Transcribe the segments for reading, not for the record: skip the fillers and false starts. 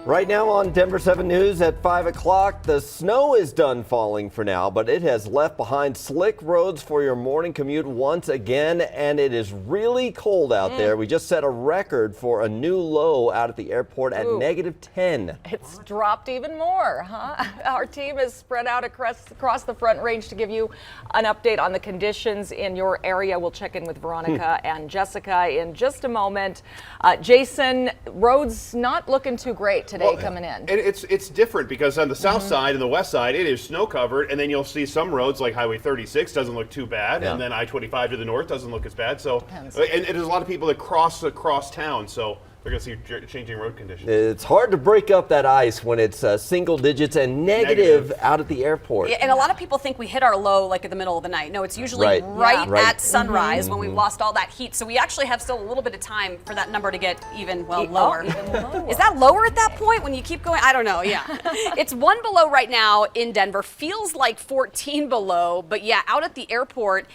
Right now on Denver 7 News at 5 o'clock, the snow is done falling for now, but it has left behind slick roads for your morning commute once again, and it is really cold out there. We just set a record for a new low out at the airport at -10. It's dropped even more, huh? Our team is spread out across the Front Range to give you an update on the conditions in your area. We'll check in with Veronica and Jessica in just a moment. Jason, roads not looking too great today coming in. It's different because on the south side and the west side, it is snow covered, and then you'll see some roads like Highway 36 doesn't look too bad, and then I-25 to the north doesn't look as bad. So, and there's a lot of people that cross across town, so they're going to see changing road conditions. It's hard to break up that ice when it's single digits and negative out at the airport. Yeah, and a lot of people think we hit our low like in the middle of the night. No, it's usually right at sunrise when we've lost all that heat. So we actually have still a little bit of time for that number to get even, lower. Even lower. Is that lower at that point when you keep going? I don't know, yeah. It's 1 below right now in Denver. Feels like 14 below, but yeah, out at the airport,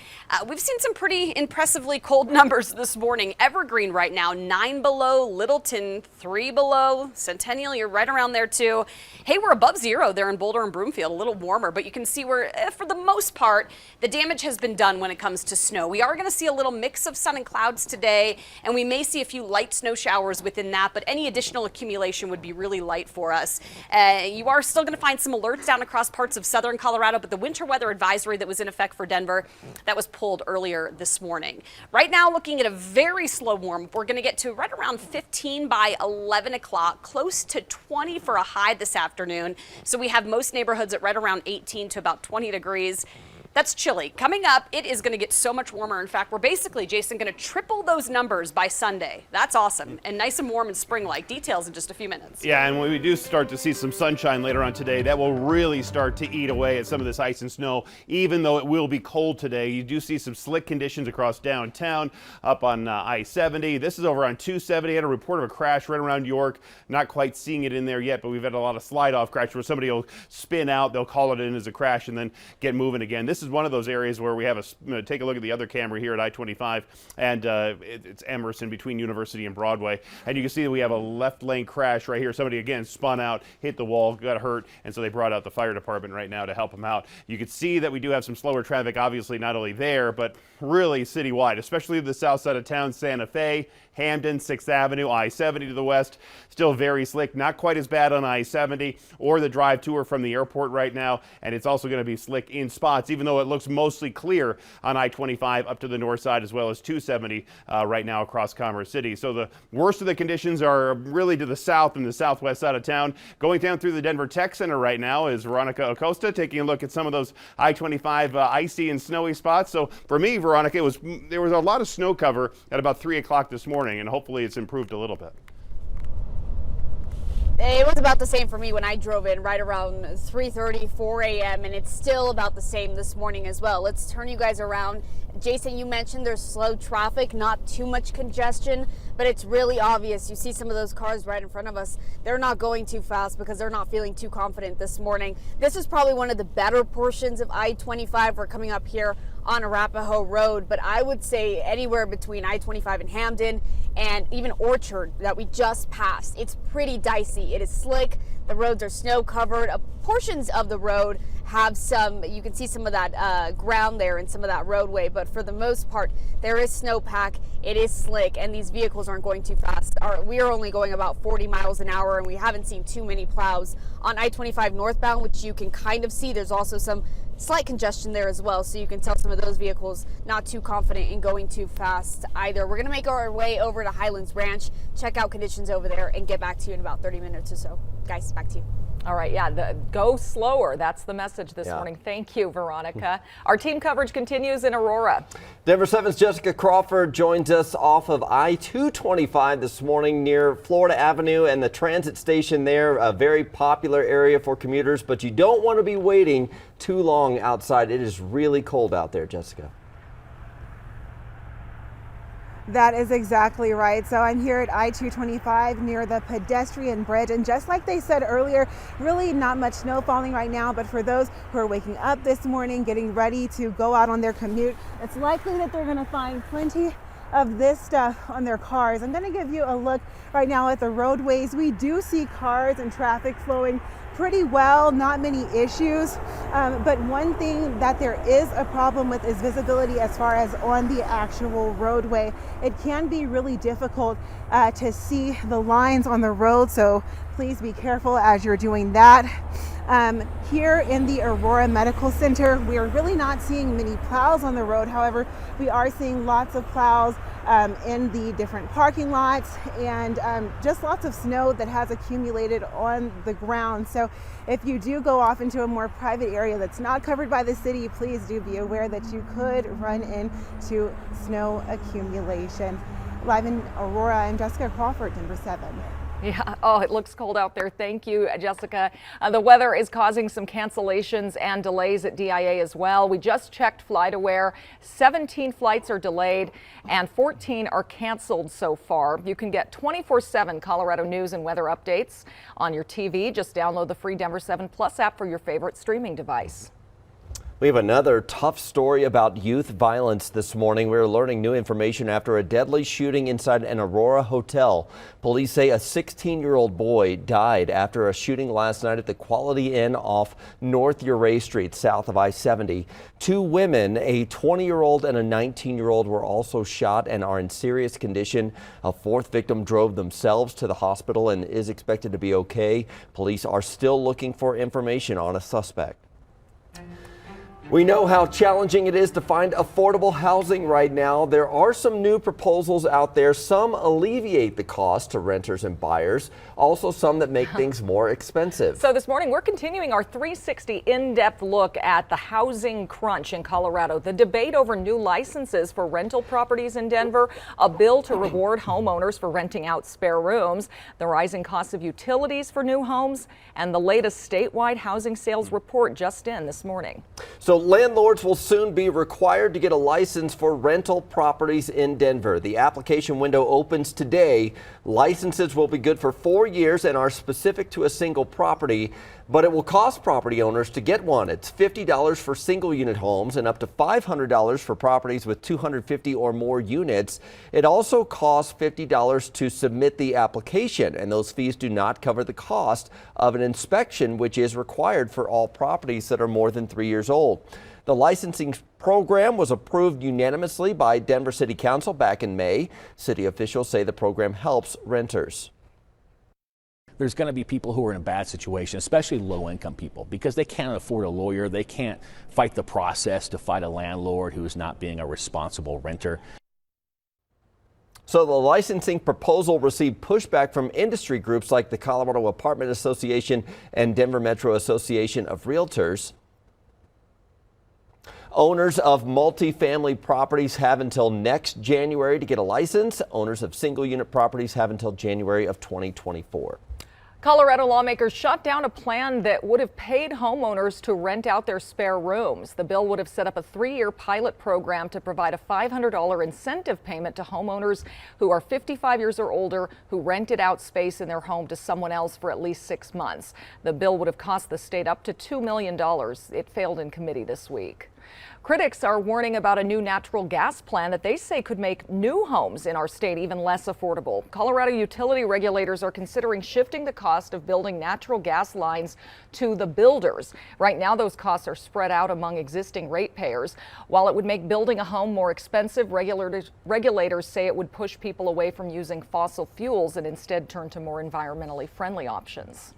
we've seen some pretty impressively cold numbers this morning. Evergreen right now, 9 below. Littleton, 3 below. Centennial, you're right around there too. Hey, we're above 0 there in Boulder and Broomfield, a little warmer, but you can see where, for the most part, the damage has been done when it comes to snow. We are going to see a little mix of sun and clouds today, and we may see a few light snow showers within that, but any additional accumulation would be really light for us. You are still going to find some alerts down across parts of southern Colorado, but the winter weather advisory that was in effect for Denver, that was pulled earlier this morning. Right now, looking at a very slow warm, we're going to get to right around 15 by 11 o'clock, close to 20 for a high this afternoon. So we have most neighborhoods at right around 18 to about 20 degrees. That's chilly. Coming up, it is going to get so much warmer. In fact, we're basically, Jason, going to triple those numbers by Sunday. That's awesome. And nice and warm and spring-like. Details in just a few minutes. Yeah, and when we do start to see some sunshine later on today, that will really start to eat away at some of this ice and snow. Even though it will be cold today, you do see some slick conditions across downtown, up on I-70. This is over on 270. I had a report of a crash right around York. Not quite seeing it in there yet, but we've had a lot of slide-off crashes where somebody will spin out, they'll call it in as a crash, and then get moving again. This is one of those areas where we have take a look at the other camera here at I-25, and it's Emerson between University and Broadway, and you can see that we have a left lane crash right here. Somebody again spun out, hit the wall, got hurt, and so they brought out the fire department right now to help them out. You can see that we do have some slower traffic, obviously not only there, but really citywide, especially the south side of town, Santa Fe, Hamden, 6th Avenue, I-70 to the west, still very slick. Not quite as bad on I-70 or the drive to or from the airport right now, and it's also going to be slick in spots, even though it looks mostly clear on I-25 up to the north side as well as 270 right now across Commerce City. So the worst of the conditions are really to the south and the southwest side of town. Going down through the Denver Tech Center right now is Veronica Acosta taking a look at some of those I-25 icy and snowy spots. So for me, Veronica, there was a lot of snow cover at about 3 o'clock this morning, and hopefully it's improved a little bit. It was about the same for me when I drove in right around 3:30, 4 a.m. and it's still about the same this morning as well. Let's turn you guys around. Jason, you mentioned there's slow traffic, not too much congestion, but it's really obvious. You see some of those cars right in front of us. They're not going too fast because they're not feeling too confident this morning. This is probably one of the better portions of I-25. We're coming up here on Arapahoe Road, but I would say anywhere between I-25 and Hamden and even Orchard that we just passed. It's pretty dicey. It is slick. The roads are snow covered. Portions of the road have some, you can see some of that ground there and some of that roadway, but for the most part, there is snowpack. It is slick, and these vehicles aren't going too fast. We are only going about 40 miles an hour, and we haven't seen too many plows on I-25 northbound, which you can kind of see. There's also some slight congestion there as well, so you can tell some of those vehicles not too confident in going too fast either. We're going to make our way over to Highlands Ranch, check out conditions over there, and get back to you in about 30 minutes or so. Guys, back to you. All right, go slower. That's the message this morning. Thank you, Veronica. Our team coverage continues in Aurora. Denver 7's Jessica Crawford joins us off of I-225 this morning near Florida Avenue and the transit station there, a very popular area for commuters, but you don't want to be waiting too long outside. It is really cold out there, Jessica. That is exactly right. So I'm here at I-225 near the pedestrian bridge, and just like they said earlier, really not much snow falling right now, but for those who are waking up this morning, getting ready to go out on their commute, it's likely that they're going to find plenty of this stuff on their cars. I'm going to give you a look right now at the roadways. We do see cars and traffic flowing pretty well, not many issues, but one thing that there is a problem with is visibility as far as on the actual roadway. It can be really difficult to see the lines on the road, so please be careful as you're doing that. Here in the Aurora Medical Center, we are really not seeing many plows on the road. However, we are seeing lots of plows in the different parking lots, and just lots of snow that has accumulated on the ground. So if you do go off into a more private area that's not covered by the city, please do be aware that you could run into snow accumulation. Live in Aurora, I'm Jessica Crawford, Denver 7. Yeah, oh, it looks cold out there. Thank you, Jessica. The weather is causing some cancellations and delays at DIA as well. We just checked FlightAware. 17 flights are delayed and 14 are canceled so far. You can get 24/7 Colorado news and weather updates on your TV. Just download the free Denver 7 Plus app for your favorite streaming device. We have another tough story about youth violence this morning. We're learning new information after a deadly shooting inside an Aurora hotel. Police say a 16-year-old boy died after a shooting last night at the Quality Inn off North Ouray Street, south of I-70. Two women, a 20-year-old and a 19-year-old, were also shot and are in serious condition. A fourth victim drove themselves to the hospital and is expected to be okay. Police are still looking for information on a suspect. We know how challenging it is to find affordable housing right now. There are some new proposals out there. Some alleviate the cost to renters and buyers, also some that make things more expensive. So this morning, we're continuing our 360 in-depth look at the housing crunch in Colorado, the debate over new licenses for rental properties in Denver, a bill to reward homeowners for renting out spare rooms, the rising cost of utilities for new homes, and the latest statewide housing sales report just in this morning. So landlords will soon be required to get a license for rental properties in Denver. The application window opens today. Licenses will be good for 4 years and are specific to a single property, but it will cost property owners to get one. It's $50 for single unit homes and up to $500 for properties with 250 or more units. It also costs $50 to submit the application, and those fees do not cover the cost of an inspection, which is required for all properties that are more than 3 years old. The licensing program was approved unanimously by Denver City Council back in May. City officials say the program helps renters. There's going to be people who are in a bad situation, especially low-income people, because they can't afford a lawyer. They can't fight the process to fight a landlord who is not being a responsible renter. So the licensing proposal received pushback from industry groups like the Colorado Apartment Association and Denver Metro Association of Realtors. Owners of multifamily properties have until next January to get a license. Owners of single unit properties have until January of 2024. Colorado lawmakers shut down a plan that would have paid homeowners to rent out their spare rooms. The bill would have set up a 3-year pilot program to provide a $500 incentive payment to homeowners who are 55 years or older who rented out space in their home to someone else for at least 6 months. The bill would have cost the state up to $2 million. It failed in committee this week. Critics are warning about a new natural gas plan that they say could make new homes in our state even less affordable. Colorado utility regulators are considering shifting the cost of building natural gas lines to the builders. Right now, those costs are spread out among existing ratepayers. While it would make building a home more expensive, regulators say it would push people away from using fossil fuels and instead turn to more environmentally friendly options.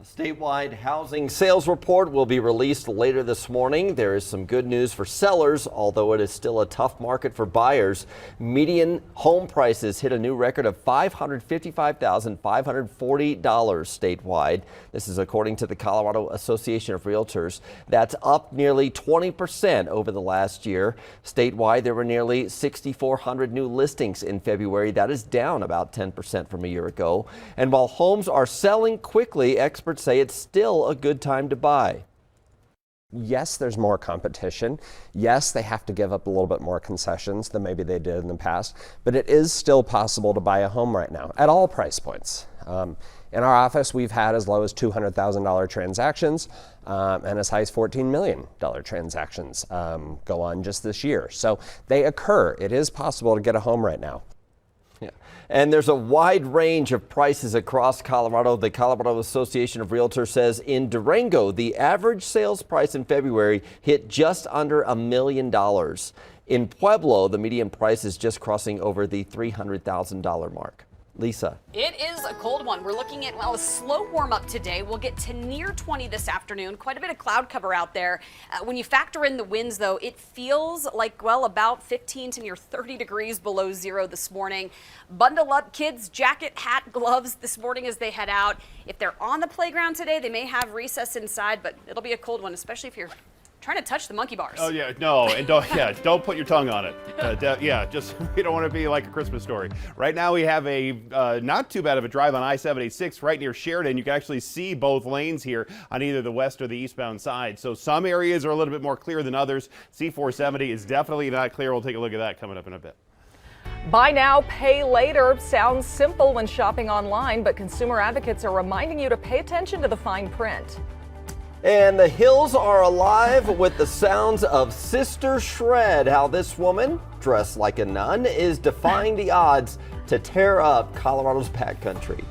A statewide housing sales report will be released later this morning. There is some good news for sellers, although it is still a tough market for buyers. Median home prices hit a new record of $555,540 statewide. This is according to the Colorado Association of Realtors. That's up nearly 20% over the last year. Statewide, there were nearly 6,400 new listings in February. That is down about 10% from a year ago. And while homes are selling quickly, experts say it's still a good time to buy. Yes, there's more competition. Yes, they have to give up a little bit more concessions than maybe they did in the past, but it is still possible to buy a home right now at all price points. In our office, we've had as low as $200,000 transactions and as high as $14 million transactions go on just this year. So they occur. It is possible to get a home right now. Yeah. And there's a wide range of prices across Colorado. The Colorado Association of Realtors says in Durango, the average sales price in February hit just under $1 million. In Pueblo, the median price is just crossing over the $300,000 mark. Lisa. It is a cold one. We're looking at, well, a slow warm up today. We'll get to near 20 this afternoon. Quite a bit of cloud cover out there. When you factor in the winds, though, it feels like, well, about 15 to near 30 degrees below zero this morning. Bundle up, kids, jacket, hat, gloves this morning as they head out. If they're on the playground today, they may have recess inside, but it'll be a cold one, especially if you're trying to touch the monkey bars. Oh yeah, no, and don't put your tongue on it. Just we don't want to be like a Christmas story. Right now we have a not too bad of a drive on I-786 right near Sheridan. You can actually see both lanes here on either the west or the eastbound side. So some areas are a little bit more clear than others. C-470 is definitely not clear. We'll take a look at that coming up in a bit. Buy now, pay later sounds simple when shopping online, but consumer advocates are reminding you to pay attention to the fine print. And the hills are alive with the sounds of Sister Shred. How this woman, dressed like a nun, is defying the odds to tear up Colorado's backcountry.